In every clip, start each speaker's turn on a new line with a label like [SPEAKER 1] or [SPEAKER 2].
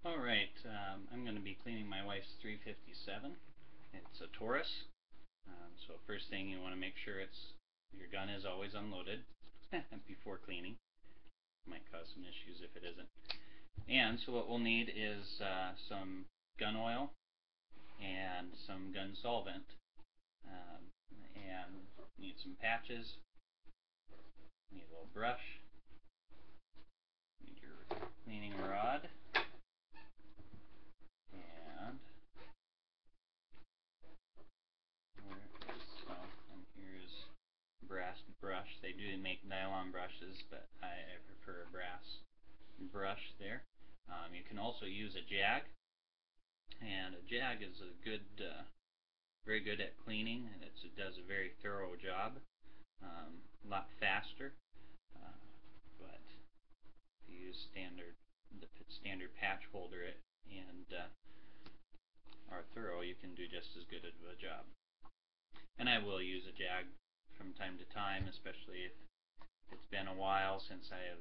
[SPEAKER 1] Alright, I'm going to be cleaning my wife's 357. It's a Taurus. So first thing, you want to make sure your gun is always unloaded before cleaning. Might cause some issues if it isn't. And so what we'll need is some gun oil and some gun solvent. And need some patches. Need a little brush. Need your cleaning rod. Brass brush. They do make nylon brushes, but I prefer a brass brush there. You can also use a jag, and a jag is a very good at cleaning, and it does a very thorough job, a lot faster. But if you use the standard patch holder and are thorough, you can do just as good of a job. And I will use a jag from time to time, especially if it's been a while since I have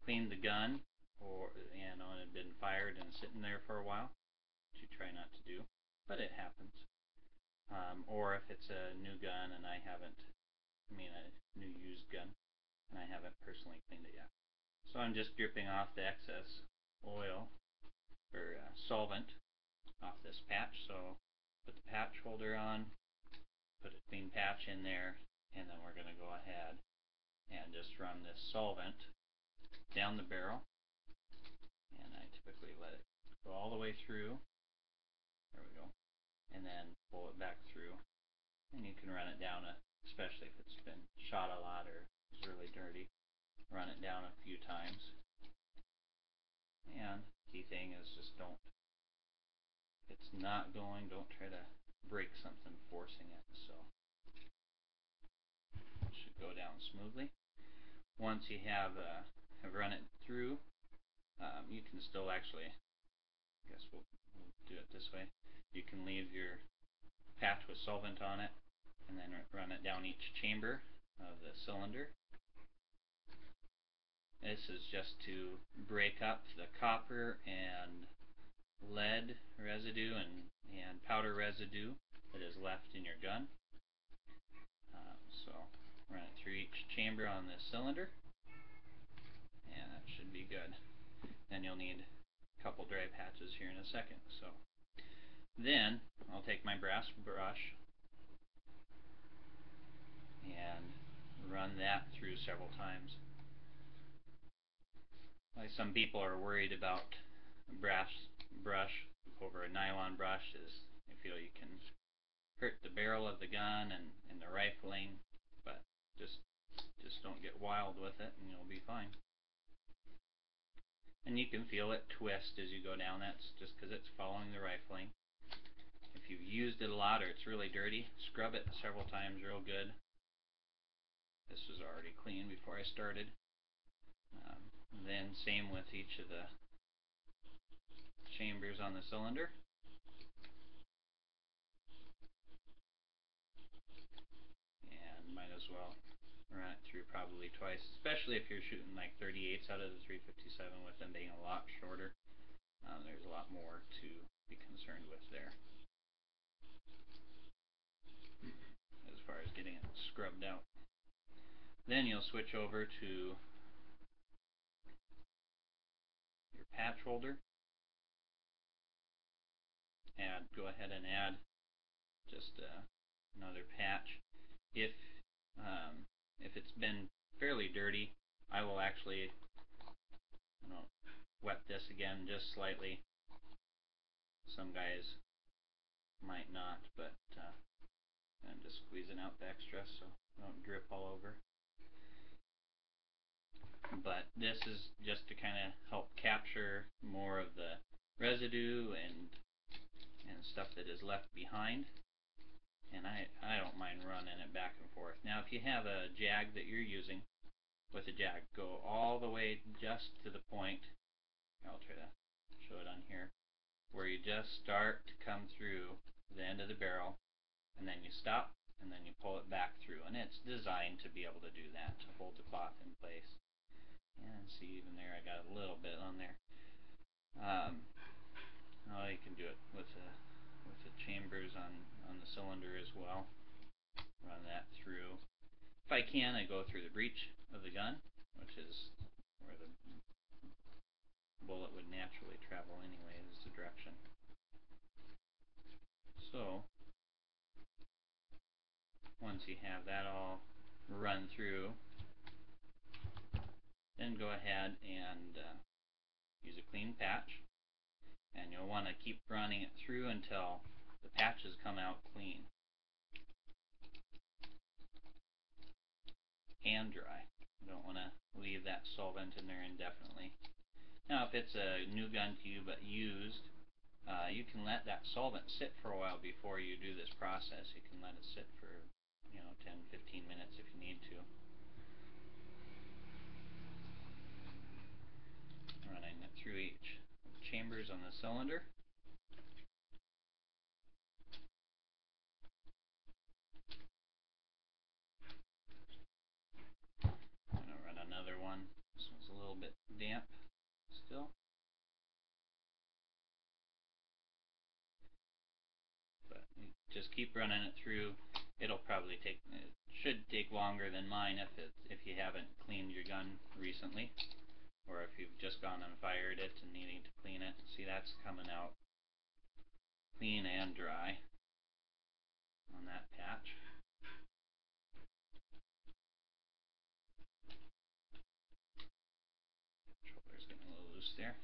[SPEAKER 1] cleaned the gun, or it had been fired and sitting there for a while, which you try not to do, but it happens. Or if it's a new gun and a new used gun, and I haven't personally cleaned it yet. So I'm just dripping off the excess oil or solvent off this patch. So put the patch holder on, put a clean patch in there, and then we're going to go ahead and just run this solvent down the barrel. And I typically let it go all the way through. There we go. And then pull it back through. And you can run it down, especially if it's been shot a lot or is really dirty. Run it down a few times. And key thing is just don't try to break something forcing it. So it should go down smoothly. Once you have run it through, you can still actually, I guess we'll do it this way. You can leave your patch with solvent on it and then run it down each chamber of the cylinder. This is just to break up the copper and lead residue and powder residue that is left in your gun. So run it through each chamber on this cylinder, and that should be good. Then you'll need a couple dry patches here in a second. So then I'll take my brass brush and run that through several times. Like some people are worried about a brass brush over a nylon brush is they feel you can hurt the barrel of the gun and the rifling, but just don't get wild with it and you'll be fine. And you can feel it twist as you go down. That's just because it's following the rifling. If you've used it a lot or it's really dirty, scrub it several times real good. This was already clean before I started. Then same with each of the chambers on the cylinder. And might as well run it through probably twice, especially if you're shooting like 38s out of the 357 with them being a lot shorter. There's a lot more to be concerned with there as far as getting it scrubbed out. Then you'll switch over to your patch holder. Go ahead and add just another patch. If it's been fairly dirty, I will actually wet this again just slightly. Some guys might not, but I'm just squeezing out the extra so it don't drip all over. But this is just to kind of help capture more of the residue and stuff that is left behind. And I don't mind running it back and forth. Now if you have a jag that you're using, with a jag, go all the way just to the point, I'll try to show it on here, where you just start to come through the end of the barrel, and then you stop, and then you pull it back through. And it's designed to be able to do that, to hold the cloth in place. And see, even there I got a a little bit on there. Oh, you can do it with the chambers on the cylinder as well. Run that through. If I can, I go through the breech of the gun, which is where the bullet would naturally travel anyway, is the direction. So, once you have that all run through, then go ahead and use a clean patch, and you'll want to keep running it through until the patches come out clean and dry. You don't want to leave that solvent in there indefinitely. Now, if it's a new gun to you but used, you can let that solvent sit for a while before you do this process. You can let it sit for 10-15 minutes if you need to. Running it through each chambers on the cylinder. I'm going to run another one. This one's a little bit damp still. But you just keep running it through. It should take longer than mine if you haven't cleaned your gun recently, or if you've just gone and fired it and needing to clean it. See, that's coming out clean and dry on that patch. Controller's getting a little loose there.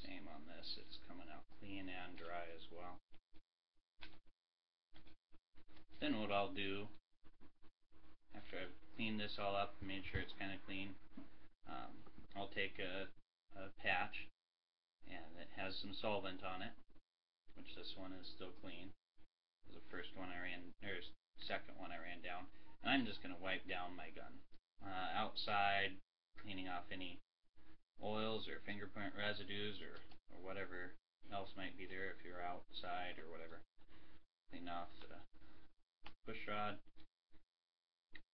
[SPEAKER 1] Same on this, it's coming out clean and dry as well. Then what I'll do, after I've cleaned this all up and made sure it's kind of clean, I'll take a patch, and it has some solvent on it, which this one is still clean. The first one I ran, or second one I ran down, and I'm just going to wipe down my gun. Outside, cleaning off any oils or fingerprint residues or whatever else might be there if you're outside or whatever. Clean off the push rod,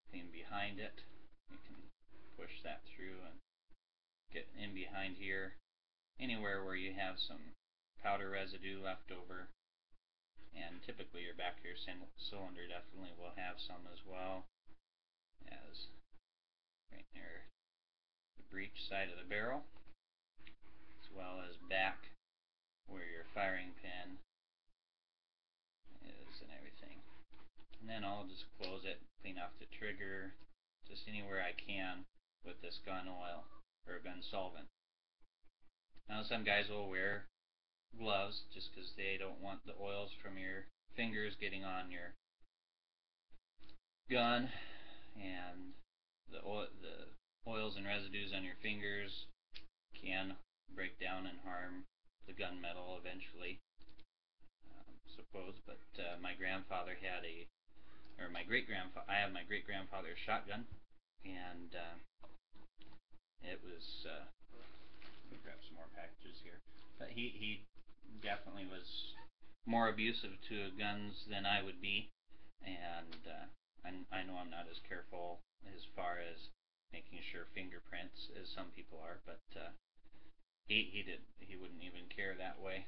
[SPEAKER 1] clean behind it. You can push that through and get in behind here, anywhere where you have some powder residue left over, and typically your back of your cylinder definitely will have some as well, as right near the breech side of the barrel, as well as back where your firing pin is and everything. And then I'll just close it, clean off the trigger, just anywhere I can with this gun oil or gun solvent. Now, some guys will wear gloves just because they don't want the oils from your fingers getting on your gun, and the oils and residues on your fingers can break down and harm the gunmetal eventually, suppose. But my grandfather had I have my great-grandfather's shotgun, and it was, let me grab some more packages here, but he definitely was more abusive to guns than I would be, and I know I'm not as careful as far as making sure fingerprints as some people are, but he wouldn't even care that way.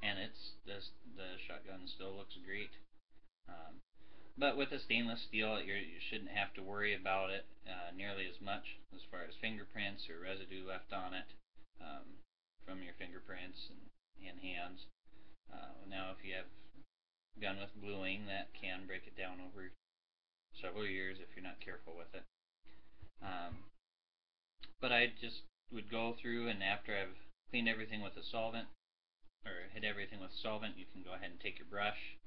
[SPEAKER 1] And the shotgun still looks great. But with a stainless steel, you shouldn't have to worry about it nearly as much as far as fingerprints or residue left on it from your fingerprints and hands. Now, if you have a gun with bluing, that can break it down over several years if you're not careful with it. But I just would go through, and after I've cleaned everything with a solvent, or hit everything with solvent, you can go ahead and take your brush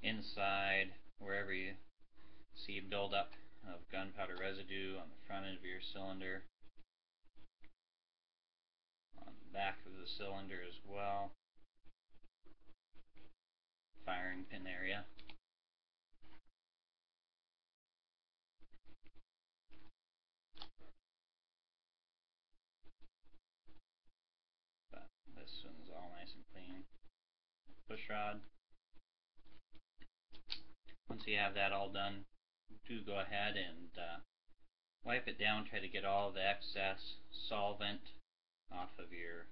[SPEAKER 1] inside wherever you see buildup of gunpowder residue on the front end of your cylinder, on the back of the cylinder as well, firing pin area. But this one's all nice and clean. Push rod. Once once you have that all done, do go ahead and wipe it down. Try to get all the excess solvent off of your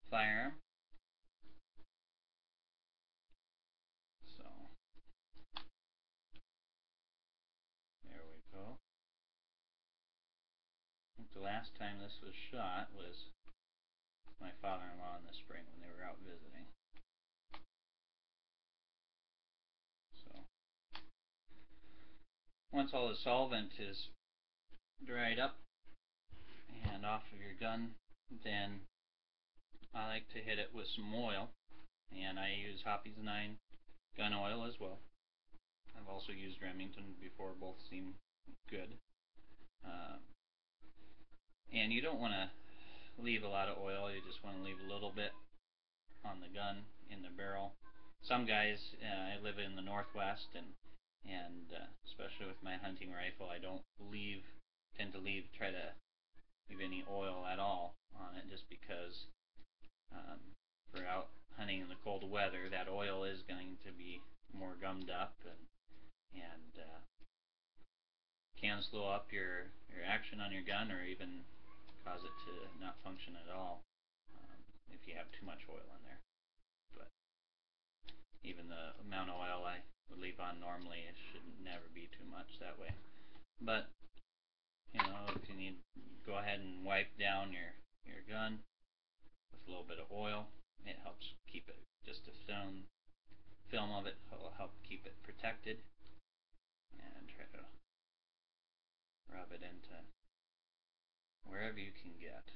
[SPEAKER 1] firearm. So there we go. I think the last time this was shot was my father-in-law in the spring when they were out visiting. So once all the solvent is dried up and off of your gun, then I like to hit it with some oil, and I use Hoppe's 9 gun oil as well. I've also used Remington before, both seem good. And you don't want to leave a lot of oil, you just want to leave a little bit on the gun in the barrel. Some guys, I live in the Northwest, and especially with my hunting rifle, I don't tend to try to leave any oil at all on it, just because for out hunting in the cold weather, that oil is going to be more gummed up and can slow up your action on your gun, or even cause it to not function at all if you have too much oil in there. But even the amount of oil I would leave on normally, it should never be too much that way. But you know, if you need, go ahead and wipe down your gun with a little bit of oil. It helps keep it, just a film of it will help keep it protected. And try to rub it into wherever you can get.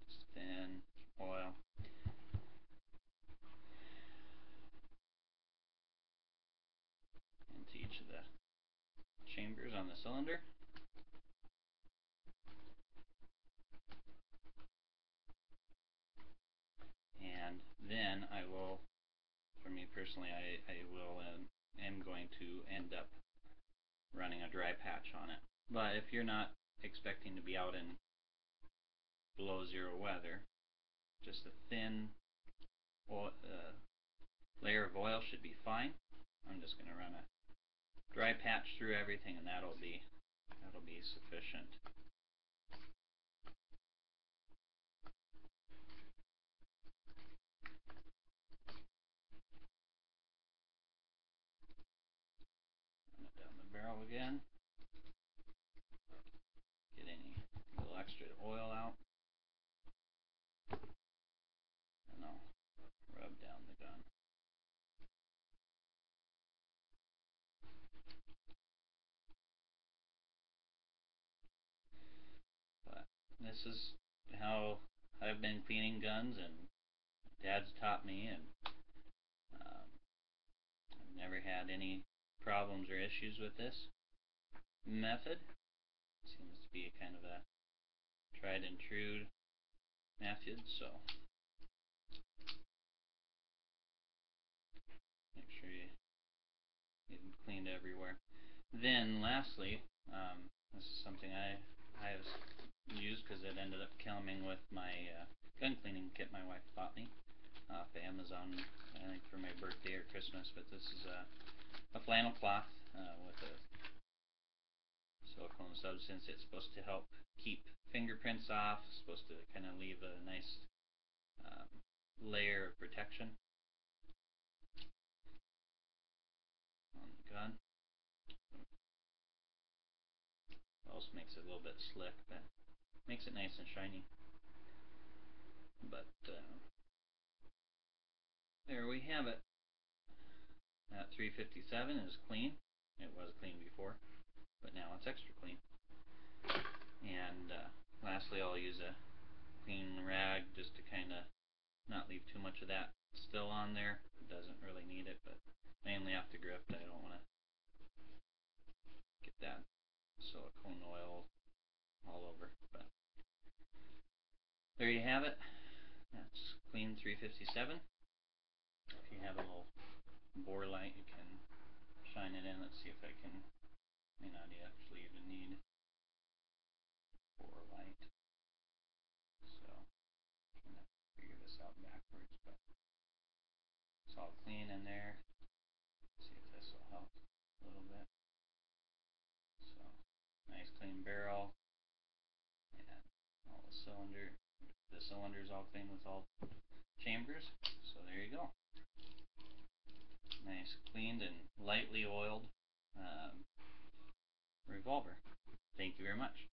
[SPEAKER 1] Just thin oil. Into each of the chambers on the cylinder. And then I will, for me personally, I will am going to end up running a dry patch on it. But if you're not expecting to be out in below zero weather, just a thin layer of oil should be fine. I'm just going to run a dry patch through everything, and that'll be sufficient. Run it down the barrel again. Get any little extra oil out. And I'll rub down the gun. But this is how I've been cleaning guns, and Dad's taught me, and I've never had any problems or issues with this method. Seems to be kind of a tried and true method, so make sure you get them cleaned everywhere. Then lastly, this is something I have used because it ended up coming with my gun cleaning kit my wife bought me off Amazon, I think for my birthday or Christmas. But this is a flannel cloth with a silicone substance. It's supposed to help keep fingerprints off, it's supposed to kind of leave a nice layer of protection on the gun. Also makes it a little bit slick, but makes it nice and shiny. But there we have it. That 357 is clean. It was clean before, but now it's extra clean. And lastly, I'll use a clean rag just to kind of not leave too much of that still on there. It doesn't really need it, but mainly off the grip. I don't want to get that silicone oil all over. But there you have it. That's clean 357. If you have a little bore light, you can shine it in. Let's see if I can. May not actually even need bore light. So I'm trying to figure this out backwards, but it's all clean in there. a little bit. So, nice clean barrel, and all the cylinders all clean with all chambers. So there you go. Nice cleaned and lightly oiled revolver. Thank you very much.